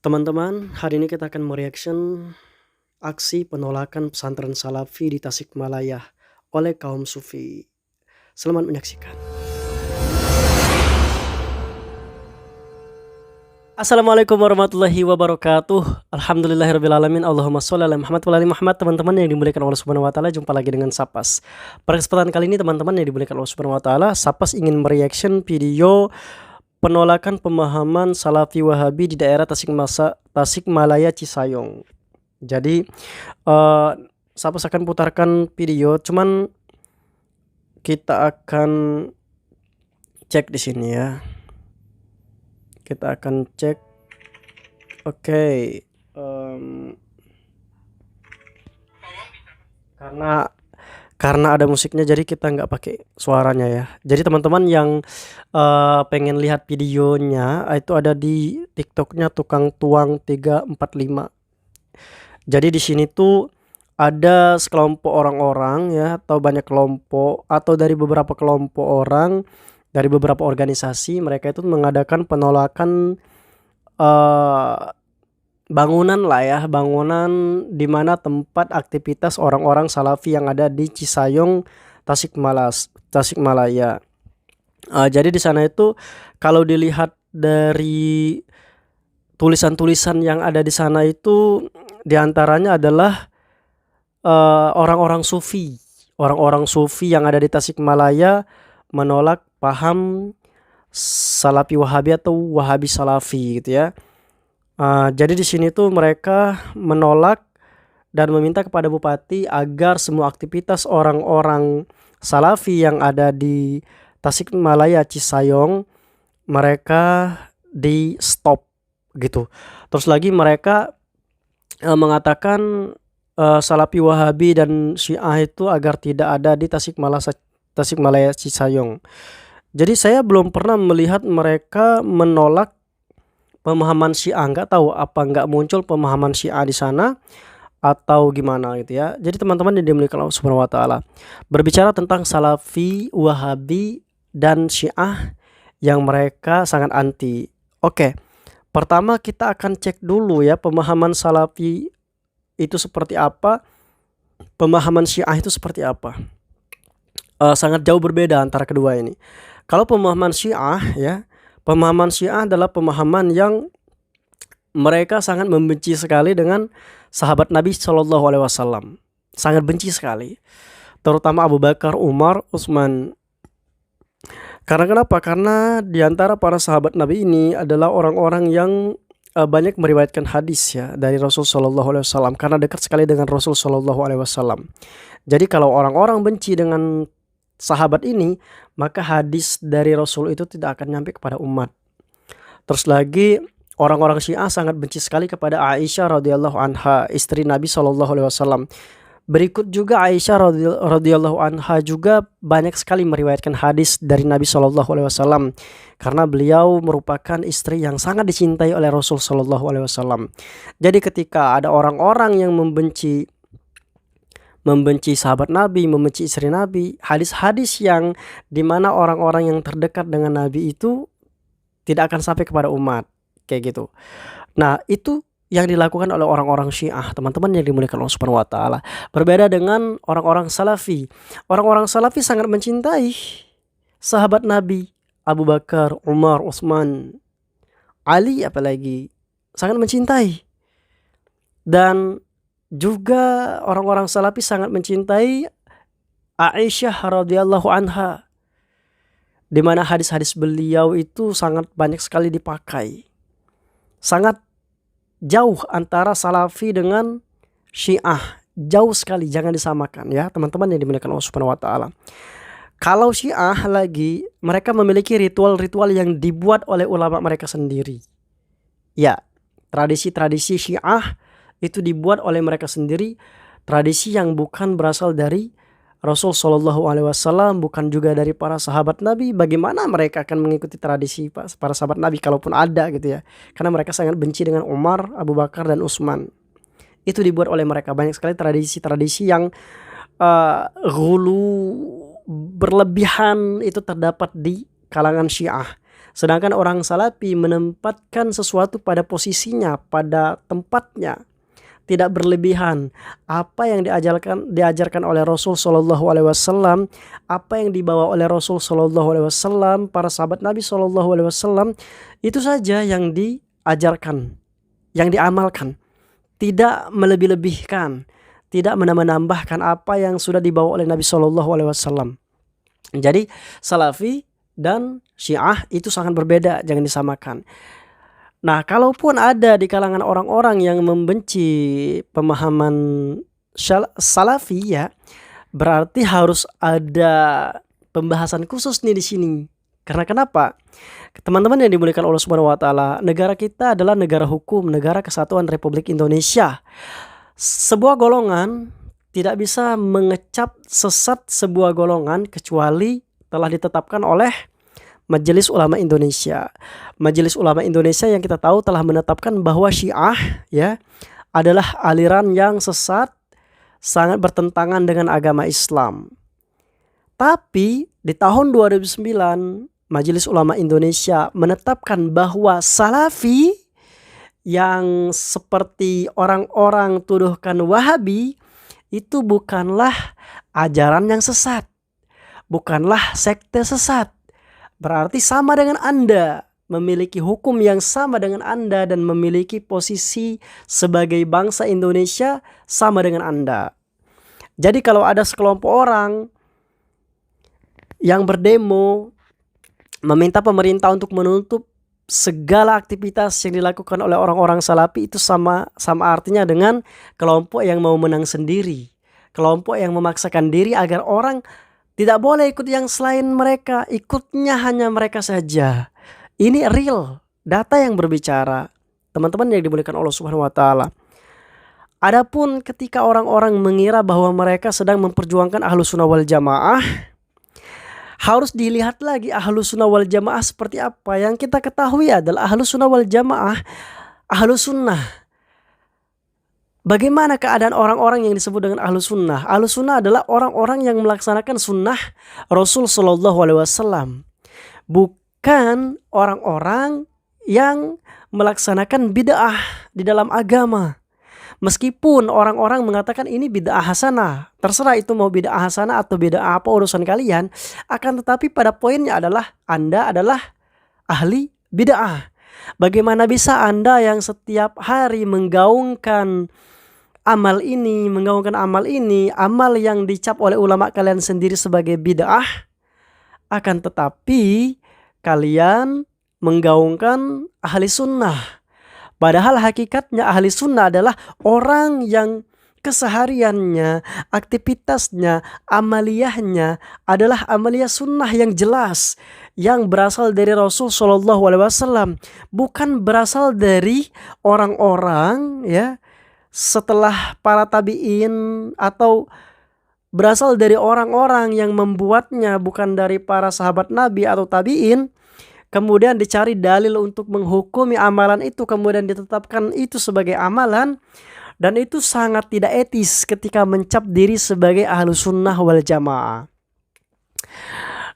Teman-teman, hari ini kita akan mereaction aksi penolakan pesantren Salafi di Tasikmalaya oleh kaum Sufi. Selamat menyaksikan. Assalamualaikum warahmatullahi wabarakatuh. Alhamdulillahirrabbilalamin. Allahumma sholli ala Muhammad wa ala ali Muhammad. Teman-teman yang dimuliakan Allah Subhanahu wa taala, jumpa lagi dengan Sapas. Pada kesempatan kali ini teman-teman yang dimuliakan Allah Subhanahu wa taala, Sapas ingin mereaction video penolakan pemahaman Salafi Wahabi di daerah Tasikmalaya Cisayong. Jadi Sapas akan putarkan video, cuman kita akan cek di sini ya. Kita akan cek. Oke. Karena ada musiknya, jadi kita nggak pakai suaranya ya. Jadi teman-teman yang pengen lihat videonya, itu ada di TikToknya Tukang Tuang 345. Jadi di sini tuh ada sekelompok orang-orang ya, atau banyak kelompok, atau dari beberapa kelompok orang, dari beberapa organisasi. Mereka itu mengadakan penolakan bangunan lah ya, bangunan di mana tempat aktivitas orang-orang Salafi yang ada di Cisayong, Tasikmalaya. Jadi di sana itu kalau dilihat dari tulisan-tulisan yang ada di sana itu, diantaranya adalah orang-orang Sufi yang ada di Tasikmalaya menolak paham Salafi Wahabi atau Wahabi Salafi gitu ya. Jadi di sini tuh mereka menolak dan meminta kepada bupati agar semua aktivitas orang-orang Salafi yang ada di Tasikmalaya Cisayong mereka di stop gitu. Terus lagi mereka mengatakan Salafi Wahabi dan Syiah itu agar tidak ada di Tasikmalaya Cisayong. Jadi saya belum pernah melihat mereka menolak pemahaman Syiah. Nggak tahu apa nggak muncul pemahaman Syiah di sana atau gimana gitu ya. Jadi teman-teman yang dimuliakan Allah Subhanahu wa taala, berbicara tentang Salafi, Wahabi dan Syiah yang mereka sangat anti. Oke. Pertama kita akan cek dulu ya, pemahaman Salafi itu seperti apa, pemahaman Syiah itu seperti apa. Sangat jauh berbeda antara kedua ini. Kalau pemahaman Syiah ya, pemahaman Syiah adalah pemahaman yang mereka sangat membenci sekali dengan sahabat Nabi Shallallahu Alaihi Wasallam, sangat benci sekali, terutama Abu Bakar, Umar, Utsman. Karena kenapa? Karena diantara para sahabat Nabi ini adalah orang-orang yang banyak meriwayatkan hadis ya dari Rasul Shallallahu Alaihi Wasallam, karena dekat sekali dengan Rasul Shallallahu Alaihi Wasallam. Jadi kalau orang-orang benci dengan sahabat ini, maka hadis dari Rasul itu tidak akan nyampe kepada umat. Terus lagi orang-orang Syiah sangat benci sekali kepada Aisyah radhiyallahu anha, istri Nabi Shallallahu Alaihi Wasallam. Berikut juga Aisyah radhiyallahu anha juga banyak sekali meriwayatkan hadis dari Nabi Shallallahu Alaihi Wasallam, karena beliau merupakan istri yang sangat dicintai oleh Rasul Shallallahu Alaihi Wasallam. Jadi ketika ada orang-orang yang membenci sahabat Nabi, membenci istri Nabi, hadis-hadis yang dimana orang-orang yang terdekat dengan Nabi itu tidak akan sampai kepada umat, kayak gitu. Nah itu yang dilakukan oleh orang-orang Syiah, teman-teman yang dimuliakan Allah Subhanahu wa taala. Berbeda dengan orang-orang Salafi. Orang-orang Salafi sangat mencintai sahabat Nabi, Abu Bakar, Umar, Utsman, Ali apalagi, sangat mencintai. Dan juga orang-orang Salafi sangat mencintai Aisyah radhiyallahu anha, di mana hadis-hadis beliau itu sangat banyak sekali dipakai. Sangat jauh antara Salafi dengan Syiah, jauh sekali, jangan disamakan ya teman-teman yang dimuliakan Allah Subhanahu wa taala. Kalau Syiah lagi, mereka memiliki ritual-ritual yang dibuat oleh ulama mereka sendiri. Ya, tradisi-tradisi Syiah itu dibuat oleh mereka sendiri, tradisi yang bukan berasal dari Rasul Shallallahu Alaihi Wasallam, bukan juga dari para sahabat Nabi. Bagaimana mereka akan mengikuti tradisi para sahabat Nabi kalaupun ada gitu ya? Karena mereka sangat benci dengan Umar, Abu Bakar dan Utsman. Itu dibuat oleh mereka. Banyak sekali tradisi-tradisi yang ghulu, berlebihan itu terdapat di kalangan Syiah. Sedangkan orang salafi menempatkan sesuatu pada posisinya, pada tempatnya, tidak berlebihan. Apa yang diajarkan oleh Rasul Shallallahu Alaihi Wasallam, apa yang dibawa oleh Rasul Shallallahu Alaihi Wasallam, para sahabat Nabi Shallallahu Alaihi Wasallam, itu saja yang diajarkan, yang diamalkan, tidak melebih-lebihkan, tidak menambah-nambahkan apa yang sudah dibawa oleh Nabi Shallallahu Alaihi Wasallam. Jadi Salafi dan Syiah itu sangat berbeda, jangan disamakan. Nah, kalaupun ada di kalangan orang-orang yang membenci pemahaman Salafi ya, berarti harus ada pembahasan khusus nih di sini. Karena kenapa? Teman-teman yang dimuliakan Allah Subhanahu wa taala, negara kita adalah negara hukum, negara kesatuan Republik Indonesia. Sebuah golongan tidak bisa mengecap sesat sebuah golongan kecuali telah ditetapkan oleh Majelis Ulama Indonesia. Majelis Ulama Indonesia yang kita tahu telah menetapkan bahwa Syiah ya adalah aliran yang sesat, sangat bertentangan dengan agama Islam. Tapi di tahun 2009 Majelis Ulama Indonesia menetapkan bahwa Salafi yang seperti orang-orang tuduhkan Wahabi itu bukanlah ajaran yang sesat, bukanlah sekte sesat. Berarti sama dengan Anda, memiliki hukum yang sama dengan Anda dan memiliki posisi sebagai bangsa Indonesia sama dengan Anda. Jadi kalau ada sekelompok orang yang berdemo meminta pemerintah untuk menutup segala aktivitas yang dilakukan oleh orang-orang Salafi, itu sama artinya dengan kelompok yang mau menang sendiri, kelompok yang memaksakan diri agar orang tidak boleh ikut yang selain mereka, ikutnya hanya mereka saja. Ini real, data yang berbicara, teman-teman yang dimuliakan Allah Subhanahu wa taala. Adapun ketika orang-orang mengira bahwa mereka sedang memperjuangkan Ahlus Sunnah wal Jamaah, harus dilihat lagi Ahlus Sunnah wal Jamaah seperti apa. Yang kita ketahui adalah Ahlus Sunnah wal Jamaah, Ahlus Sunnah. Bagaimana keadaan orang-orang yang disebut dengan Ahlus Sunnah? Ahlus Sunnah adalah orang-orang yang melaksanakan sunnah Rasul Shallallahu Alaihi Wasallam, bukan orang-orang yang melaksanakan bid'ah di dalam agama. Meskipun orang-orang mengatakan ini bid'ah hasanah, terserah itu mau bid'ah hasanah atau bid'ah apa urusan kalian, akan tetapi pada poinnya adalah Anda adalah ahli bid'ah. Bagaimana bisa Anda yang setiap hari menggaungkan amal ini, amal yang dicap oleh ulama kalian sendiri sebagai bid'ah, akan tetapi kalian menggaungkan ahli sunnah. Padahal hakikatnya ahli sunnah adalah orang yang kesehariannya, aktivitasnya, amaliyahnya adalah amaliyah sunnah yang jelas, yang berasal dari Rasul Shallallahu Alaihi Wasallam, bukan berasal dari orang-orang ya setelah para tabi'in, atau berasal dari orang-orang yang membuatnya, bukan dari para sahabat Nabi atau tabi'in. Kemudian dicari dalil untuk menghukumi amalan itu, kemudian ditetapkan itu sebagai amalan. Dan itu sangat tidak etis ketika mencap diri sebagai Ahlus Sunnah wal Jamaah.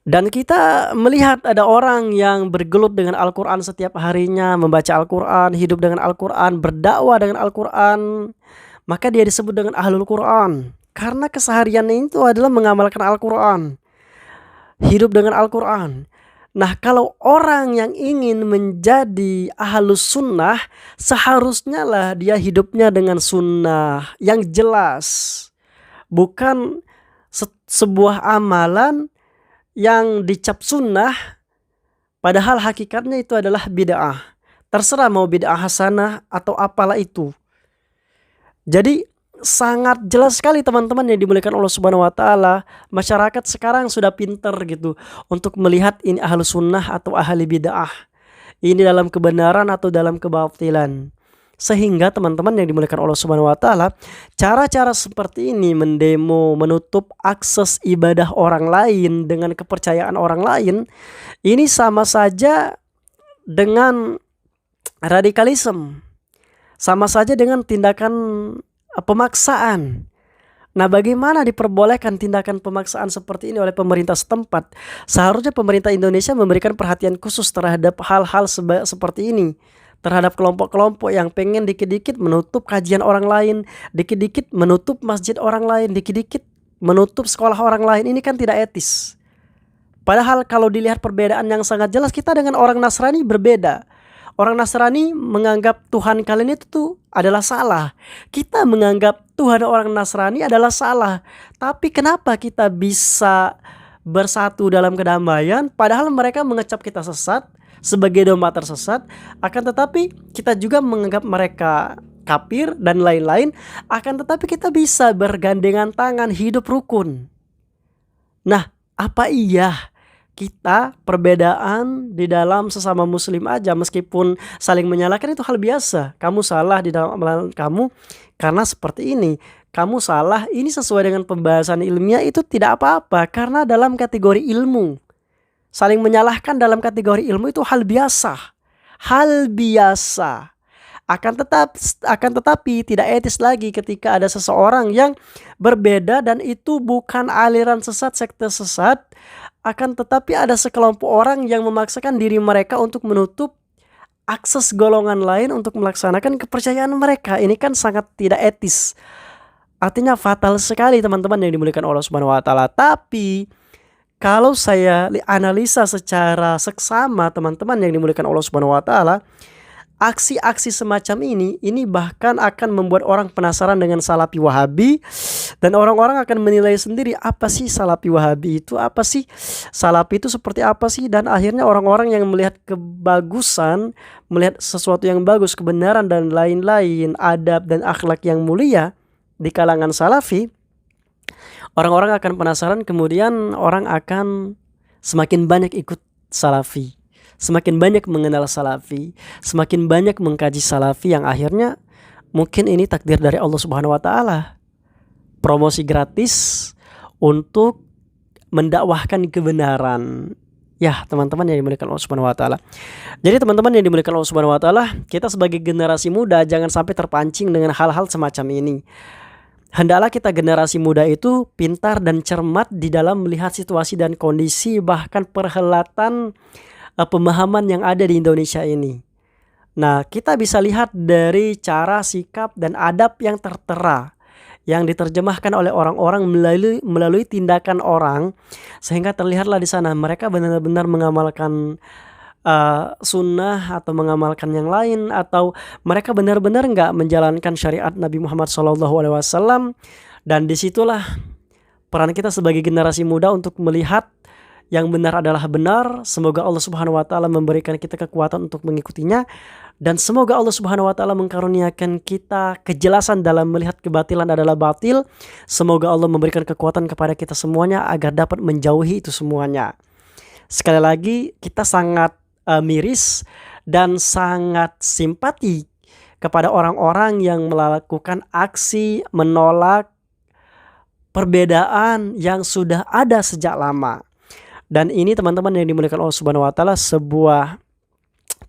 Dan kita melihat ada orang yang bergelut dengan Al-Quran setiap harinya, membaca Al-Quran, hidup dengan Al-Quran, berdakwah dengan Al-Quran, maka dia disebut dengan Ahlul Quran. Karena kesehariannya itu adalah mengamalkan Al-Quran, hidup dengan Al-Quran. Nah, kalau orang yang ingin menjadi Ahlus Sunnah, seharusnya lah dia hidupnya dengan sunnah yang jelas, bukan sebuah amalan yang dicap sunnah padahal hakikatnya itu adalah bid'ah. Terserah mau bid'ah hasanah atau apalah itu. Jadi sangat jelas sekali teman-teman yang dimuliakan Allah Subhanahu wa taala. Masyarakat sekarang sudah pintar gitu untuk melihat ini ahlu sunnah atau ahli bid'ah, ini dalam kebenaran atau dalam kebatilan. Sehingga teman-teman yang dimuliakan Allah Subhanahu wa taala, cara-cara seperti ini mendemo, menutup akses ibadah orang lain dengan kepercayaan orang lain, ini sama saja dengan radikalisme, sama saja dengan tindakan pemaksaan. Nah, bagaimana diperbolehkan tindakan pemaksaan seperti ini oleh pemerintah setempat? Seharusnya pemerintah Indonesia memberikan perhatian khusus terhadap hal-hal seperti ini. Terhadap kelompok-kelompok yang pengen dikit-dikit menutup kajian orang lain, dikit-dikit menutup masjid orang lain, dikit-dikit menutup sekolah orang lain. Ini kan tidak etis. Padahal kalau dilihat perbedaan yang sangat jelas, kita dengan orang Nasrani berbeda. Orang Nasrani menganggap Tuhan kalian itu tuh adalah salah. Kita menganggap Tuhan orang Nasrani adalah salah. Tapi kenapa kita bisa bersatu dalam kedamaian padahal mereka mengecap kita sesat sebagai domba tersesat, akan tetapi kita juga menganggap mereka kafir dan lain-lain, akan tetapi kita bisa bergandengan tangan hidup rukun. Nah, apa iya kita perbedaan di dalam sesama muslim aja meskipun saling menyalahkan itu hal biasa. Kamu salah di dalam amalan kamu karena seperti ini, kamu salah ini sesuai dengan pembahasan ilmiah, itu tidak apa-apa karena dalam kategori ilmu. Saling menyalahkan dalam kategori ilmu itu hal biasa. Hal biasa. Akan tetapi tidak etis lagi ketika ada seseorang yang berbeda dan itu bukan aliran sesat, sekte sesat. Akan tetapi ada sekelompok orang yang memaksakan diri mereka untuk menutup akses golongan lain untuk melaksanakan kepercayaan mereka. Ini kan sangat tidak etis. Artinya fatal sekali teman-teman yang dimuliakan Allah Subhanahu wa taala. Tapi kalau saya analisa secara seksama teman-teman yang dimuliakan Allah Subhanahu wa taala, aksi-aksi semacam ini bahkan akan membuat orang penasaran dengan Salafi Wahabi, dan orang-orang akan menilai sendiri apa sih Salafi Wahabi itu, apa sih Salafi itu seperti apa sih, dan akhirnya orang-orang yang melihat kebagusan, melihat sesuatu yang bagus, kebenaran dan lain-lain, adab dan akhlak yang mulia di kalangan Salafi, orang-orang akan penasaran, kemudian orang akan semakin banyak ikut Salafi. Semakin banyak mengenal Salafi, semakin banyak mengkaji Salafi, yang akhirnya mungkin ini takdir dari Allah Subhanahu wa taala. Promosi gratis untuk mendakwahkan kebenaran. Ya, teman-teman yang dimuliakan Allah Subhanahu wa taala. Jadi teman-teman yang dimuliakan Allah Subhanahu wa taala, kita sebagai generasi muda jangan sampai terpancing dengan hal-hal semacam ini. Hendaklah kita generasi muda itu pintar dan cermat di dalam melihat situasi dan kondisi, bahkan perhelatan pemahaman yang ada di Indonesia ini. Nah, kita bisa lihat dari cara, sikap, dan adab yang tertera, yang diterjemahkan oleh orang-orang melalui tindakan orang, sehingga terlihatlah di sana mereka benar-benar mengamalkan sunnah atau mengamalkan yang lain, atau mereka benar-benar nggak menjalankan syariat Nabi Muhammad SAW. Dan disitulah peran kita sebagai generasi muda untuk melihat yang benar adalah benar. Semoga Allah Subhanahu wa taala memberikan kita kekuatan untuk mengikutinya, dan semoga Allah Subhanahu wa taala mengkaruniakan kita kejelasan dalam melihat kebatilan adalah batil. Semoga Allah memberikan kekuatan kepada kita semuanya agar dapat menjauhi itu semuanya. Sekali lagi, kita sangat miris dan sangat simpati kepada orang-orang yang melakukan aksi menolak perbedaan yang sudah ada sejak lama. Dan ini teman-teman yang dimuliakan Allah Subhanahu wa taala, sebuah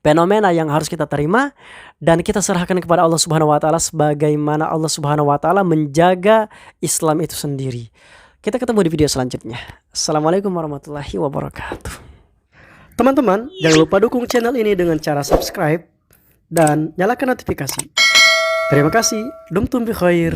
fenomena yang harus kita terima dan kita serahkan kepada Allah Subhanahu wa taala sebagaimana Allah Subhanahu wa taala menjaga Islam itu sendiri. Kita ketemu di video selanjutnya. Assalamualaikum warahmatullahi wabarakatuh. Teman-teman, jangan lupa dukung channel ini dengan cara subscribe dan nyalakan notifikasi. Terima kasih. Dumtum bi khair.